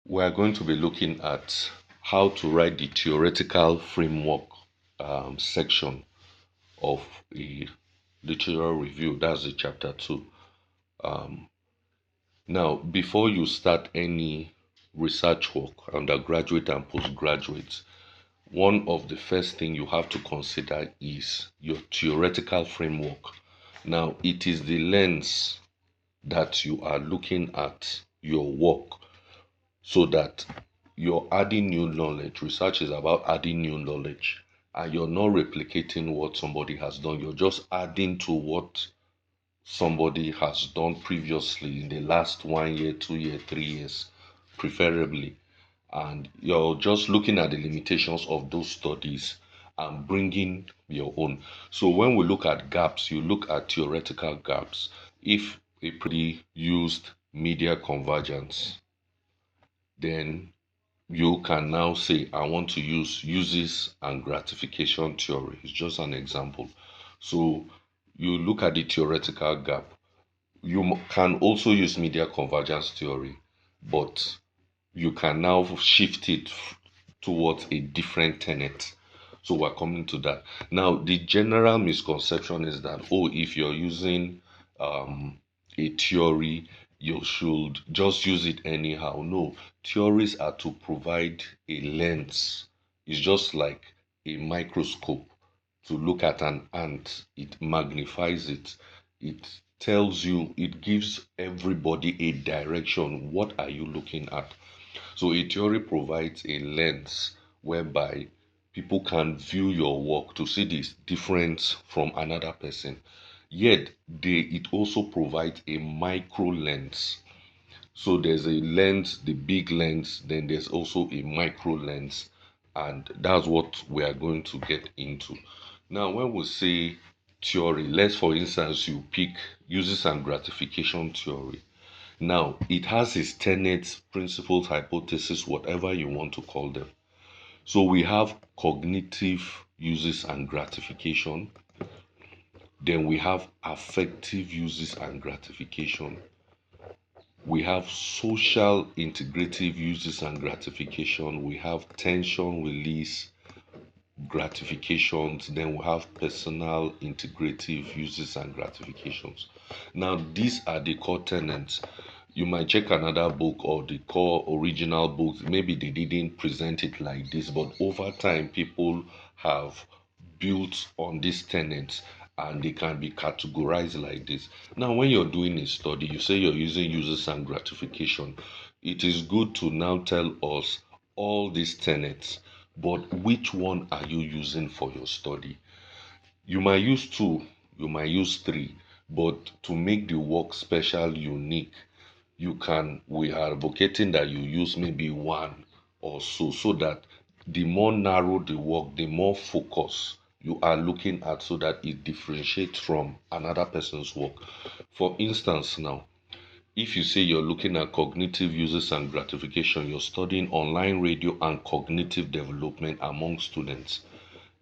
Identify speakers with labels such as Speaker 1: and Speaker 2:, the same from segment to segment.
Speaker 1: We are going to be looking at how to write the theoretical framework section of a literal review. That's the chapter 2. Um, Now, before you start any research work, undergraduate and postgraduate, one of the first thing you have to consider is your theoretical framework. Now, it is the lens that you are looking at your work so that you're adding new knowledge. Research is about adding new knowledge, and you're not replicating what somebody has done. You're just adding to what somebody has done previously in the last 1 year, 2 year, 3 years, preferably. And you're just looking at the limitations of those studies and bringing your own. So when we look at gaps, you look at theoretical gaps. If a pretty used media convergence, then you can now say, I want to use uses and gratification theory. It's just an example. So you look at the theoretical gap. You can also use media convergence theory, but you can now shift it towards a different tenet. So we're coming to that. Now, the general misconception is that, oh, if you're using um, a theory, you should just use it anyhow. No, theories are to provide a lens. It's just like a microscope to look at an ant. It magnifies it. It tells you, it gives everybody a direction. What are you looking at? So a theory provides a lens whereby people can view your work to see this difference from another person. Yet it also provides a micro lens. So there's a lens, the big lens, then there's also a micro lens, and that's what we are going to get into. Now, when we say theory, let's for instance you pick uses and gratification theory. Now, it has its tenets, principles, hypotheses, whatever you want to call them. So we have cognitive uses and gratification. Then we have affective uses and gratification. We have social integrative uses and gratification. We have tension release gratifications. Then we have personal integrative uses and gratifications. Now, these are the core tenets. You might check another book or the core original books. Maybe they didn't present it like this, but over time, people have built on these tenets and they can be categorized like this. Now, when you're doing a study, you say you're using uses and gratification. It is good to now tell us all these tenets, but which one are you using for your study? You might use two, you might use three, but to make the work special, unique, we are advocating that you use maybe one or so that the more narrow the work, the more focus you are looking at so that it differentiates from another person's work. For instance, now, if you say you're looking at cognitive uses and gratification, you're studying online radio and cognitive development among students.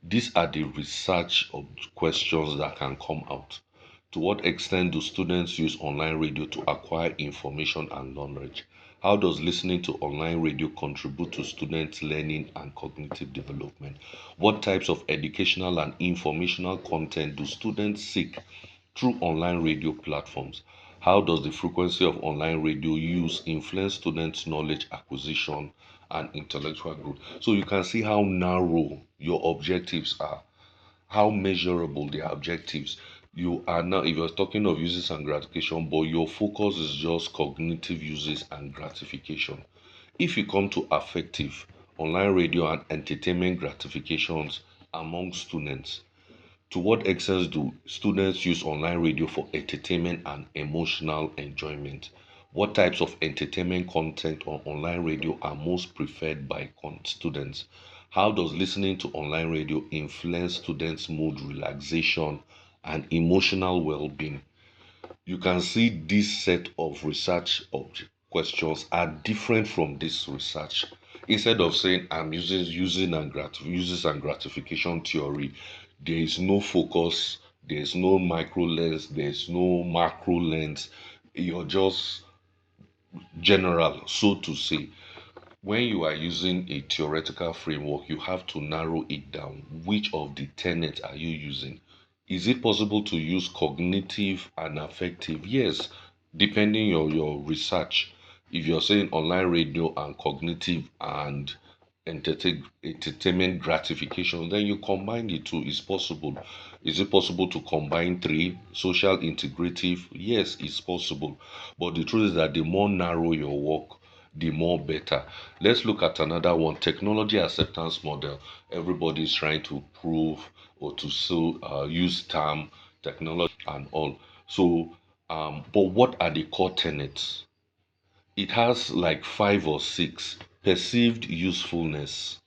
Speaker 1: These are the research of questions that can come out. To what extent do students use online radio to acquire information and knowledge? How does listening to online radio contribute to students' learning and cognitive development? What types of educational and informational content do students seek through online radio platforms? How does the frequency of online radio use influence students' knowledge acquisition and intellectual growth? So you can see how narrow your objectives are, how measurable their objectives. You are now, if you're talking of uses and gratification, but your focus is just cognitive uses and gratification. If you come to affective, online radio and entertainment gratifications among students, to what extent do students use online radio for entertainment and emotional enjoyment? What types of entertainment content on online radio are most preferred by students? How does listening to online radio influence students' mood, relaxation, and emotional well being? You can see this set of research questions are different from this research. Instead of saying I'm uses and gratification theory, there is no focus, there is no micro lens, there is no macro lens. You're just general, so to say. when you are using a theoretical framework, you have to narrow it down. Which of the tenets are you using? Is it possible to use cognitive and affective? Yes, depending on your research. If you're saying online radio and cognitive and entertainment gratification, then you combine the two. It's possible. Is it possible to combine three? Social integrative? Yes, it's possible. But the truth is that the more narrow your work, the more better. Let's look at another one, technology acceptance model. Everybody is trying to prove or to use term technology and all. So, but what are the core tenets? It has like five or six. Perceived usefulness.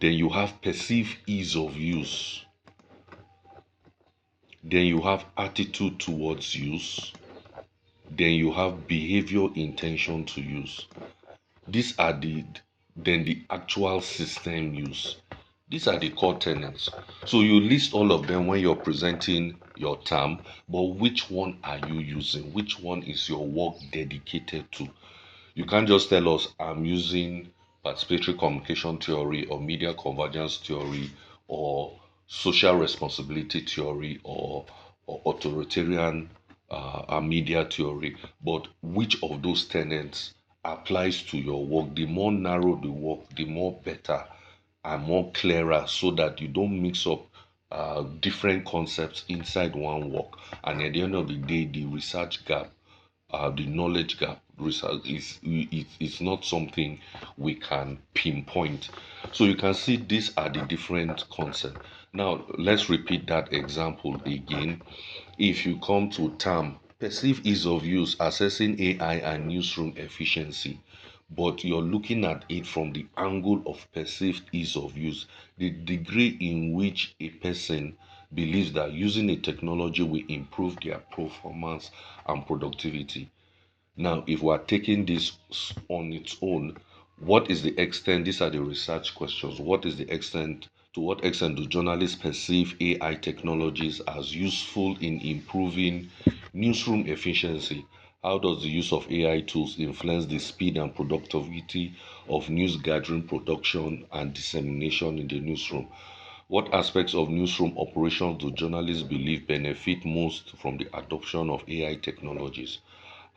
Speaker 1: Then you have perceived ease of use. Then you have attitude towards use. Then you have behavior intention to use. These are the actual system use. These are the core tenets. So you list all of them when you're presenting your term, but which one are you using? Which one is your work dedicated to? You can't just tell us I'm using participatory communication theory or media convergence theory or social responsibility theory or authoritarian media theory, but which of those tenets applies to your work? The more narrow the work, the more better and more clearer, so that you don't mix up different concepts inside one work. And at the end of the day, the research gap, the knowledge gap result is not something we can pinpoint. So you can see these are the different concepts. Now let's repeat that example again. If you come to term perceived ease of use, assessing AI and newsroom efficiency, but you're looking at it from the angle of perceived ease of use, the degree in which a person believes that using a technology will improve their performance and productivity. Now, if we are taking this on its own, what is the extent? These are the research questions. What is the extent? To what extent do journalists perceive AI technologies as useful in improving newsroom efficiency? How does the use of AI tools influence the speed and productivity of news gathering, production, and dissemination in the newsroom? What aspects of newsroom operations do journalists believe benefit most from the adoption of AI technologies?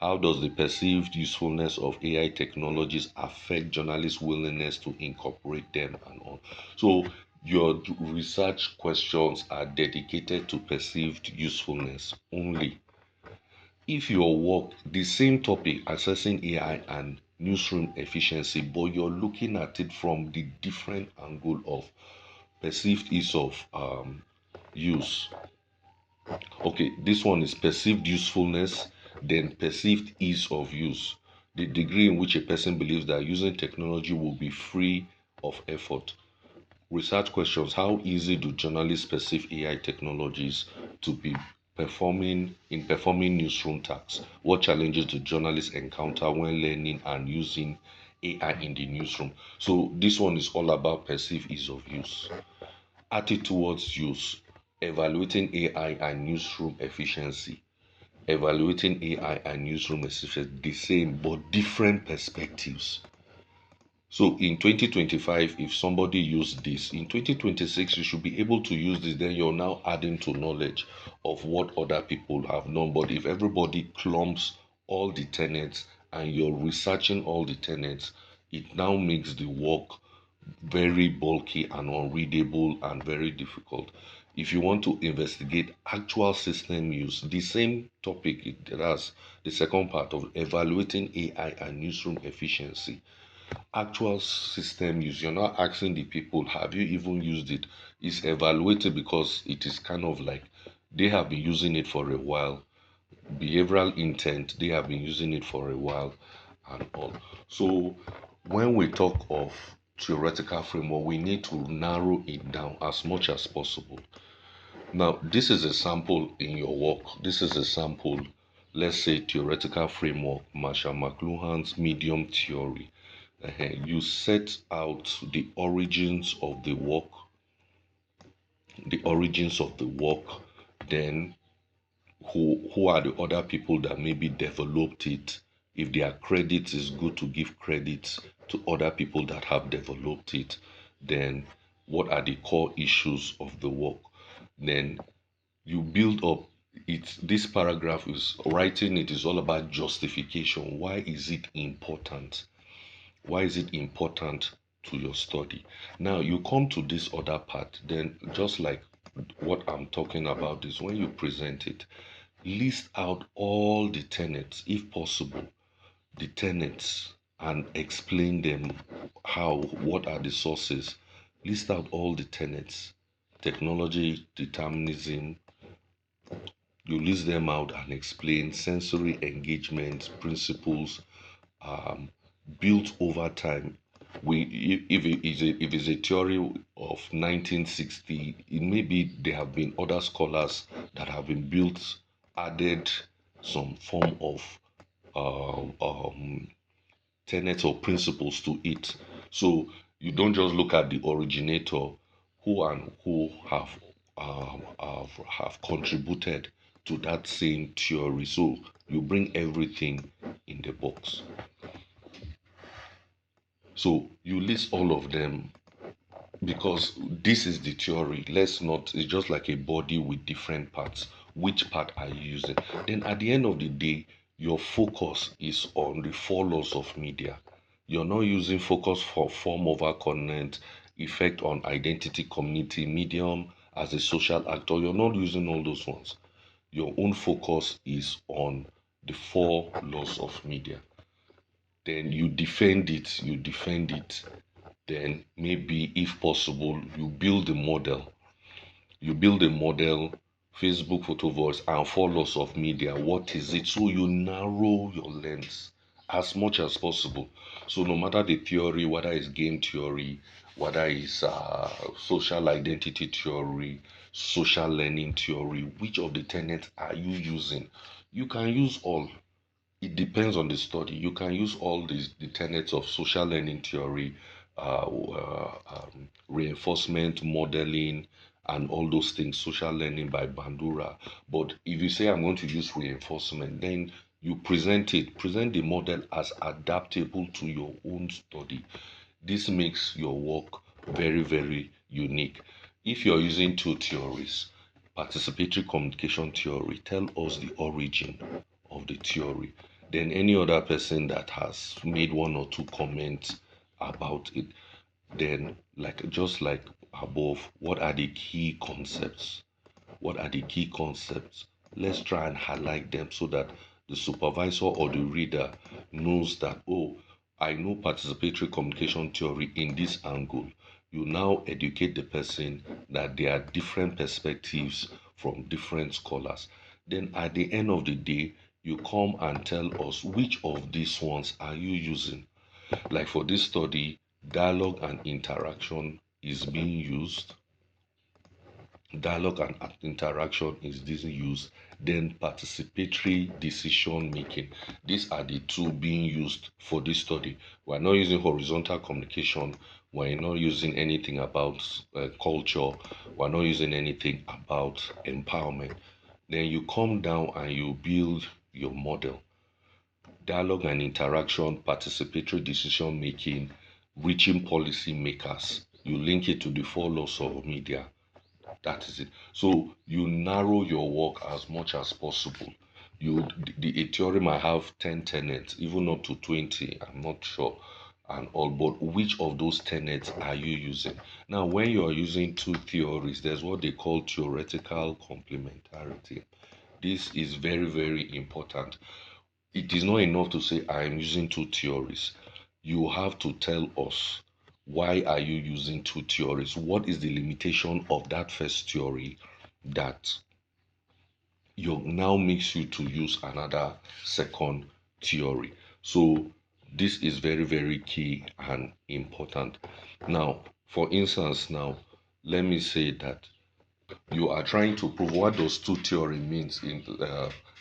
Speaker 1: How does the perceived usefulness of AI technologies affect journalists' willingness to incorporate them and all? So your research questions are dedicated to perceived usefulness only. If your work, the same topic, assessing AI and newsroom efficiency, but you're looking at it from the different angle of perceived ease of use. Okay, this one is perceived usefulness, then perceived ease of use. The degree in which a person believes that using technology will be free of effort. Research questions: how easy do journalists perceive AI technologies to be performing newsroom tasks? What challenges do journalists encounter when learning and using AI in the newsroom? So this one is all about perceived ease of use. Attitude towards use, evaluating AI and newsroom efficiency. Evaluating AI and newsroom efficiency, the same but different perspectives. So in 2025, if somebody used this, in 2026, you should be able to use this. Then you're now adding to knowledge of what other people have known. But if everybody clumps all the tenets and you're researching all the tenets, it now makes the work very bulky and unreadable and very difficult. If you want to investigate actual system use, the same topic, it has the second part of evaluating AI and newsroom efficiency. Actual system use, you're not asking the people, have you even used it? It's evaluated because it is kind of like they have been using it for a while. Behavioral intent, they have been using it for a while and all. So when we talk of theoretical framework, we need to narrow it down as much as possible. Now, this is a sample in your work. This is a sample, let's say, theoretical framework, Marshall McLuhan's medium theory. You set out the origins of the work, then who are the other people that maybe developed it, If there are credits, it's good to give credits to other people that have developed it. Then what are the core issues of the work? Then you build up it. This paragraph is writing, it is all about justification. Why is it important? Why is it important to your study? Now you come to this other part, then just like what I'm talking about is when you present it, list out all the tenets, if possible, the tenets, and explain them. How, what are the sources? List out all the tenets, technology, determinism. You list them out and explain sensory engagement principles, um, built over time. If it's a theory of 1960, it may be there have been other scholars that have been built, added some form of tenets or principles to it. So you don't just look at the originator, who and who have contributed to that same theory. So you bring everything in the box. So you list all of them because this is the theory. Let's not, it's just like a body with different parts. Which part are you using? Then at the end of the day, your focus is on the four laws of media. You're not using focus for form over content, effect on identity, community, medium as a social actor. You're not using all those ones. Your own focus is on the four laws of media. Then you defend it. Then maybe if possible you build a model, Facebook photo voice and four laws of media. What is it? So you narrow your lens as much as possible. So no matter the theory, whether it's game theory, whether it's social identity theory, social learning theory, which of the tenets are you using? You can use all. It depends on the study. You can use all the tenets of social learning theory, reinforcement, modeling, and all those things, social learning by Bandura. But if you say I'm going to use reinforcement, then you present the model as adaptable to your own study. This makes your work very, very unique. If you're using two theories, participatory communication theory, tell us the origin of the theory. Then any other person that has made one or two comments about it, then like just like above, what are the key concepts? What are the key concepts? Let's try and highlight them so that the supervisor or the reader knows that, oh, I know participatory communication theory in this angle. You now educate the person that there are different perspectives from different scholars. Then at the end of the day, you come and tell us which of these ones are you using. Like for this study, dialogue and interaction is being used. Dialogue and interaction is this used. Then participatory decision making. These are the two being used for this study. We're not using horizontal communication. We're not using anything about culture. We're not using anything about empowerment. Then you come down and you build your model. Dialogue and interaction, participatory decision making, reaching policy makers. You link it to the four laws of media. That is it. So you narrow your work as much as possible. A theory might have 10 tenets, even up to 20. I'm not sure, and all. But which of those tenets are you using? Now, when you are using two theories, there's what they call theoretical complementarity. This is very, very important. It is not enough to say I am using two theories. You have to tell us, why are you using two theories? What is the limitation of that first theory that you now makes you to use another second theory? So this is very, very key and important. Now, for instance, now let me say that you are trying to prove what those two theory means in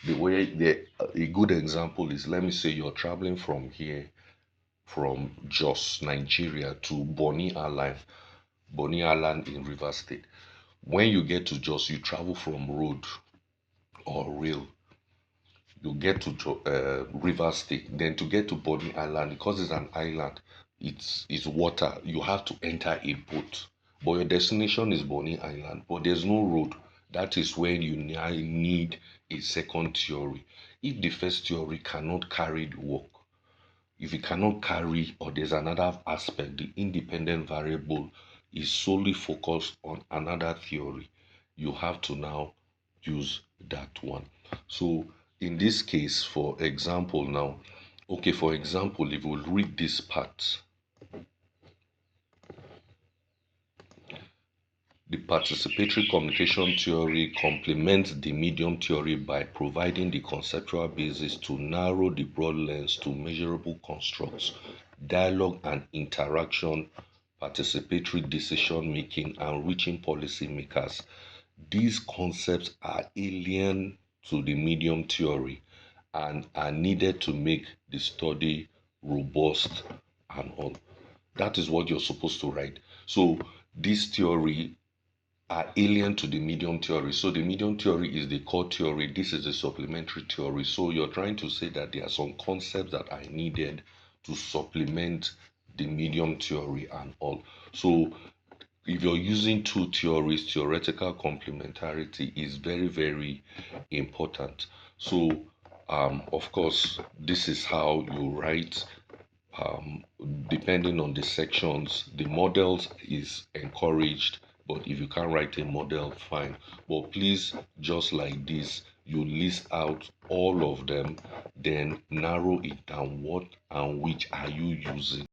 Speaker 1: the way a good example is, let me say you're traveling from here, from Jos, Nigeria, to Bonny Island in River State. When you get to Jos, you travel from road or rail. you get to River State. Then to get to Bonny Island, because it's an island, it's water. You have to enter a boat. But your destination is Bonny Island, but there's no road. That is when you now need a second theory. If the first theory cannot carry the work, if it cannot carry, or there's another aspect, the independent variable is solely focused on another theory, you have to now use that one. So in this case, for example, now, okay, for example, if we read this part, the participatory communication theory complements the medium theory by providing the conceptual basis to narrow the broad lens to measurable constructs, dialogue and interaction, participatory decision making, and reaching policymakers. These concepts are alien to the medium theory and are needed to make the study robust and all. That is what you're supposed to write. So this theory are alien to the medium theory. So the medium theory is the core theory. This is the supplementary theory. So you're trying to say that there are some concepts that are needed to supplement the medium theory and all. So if you're using two theories, theoretical complementarity is very, very important. So of course, this is how you write um, depending on the sections. The models is encouraged, but if you can't write a model, fine. But please, just like this, you list out all of them, then narrow it down. What and which are you using?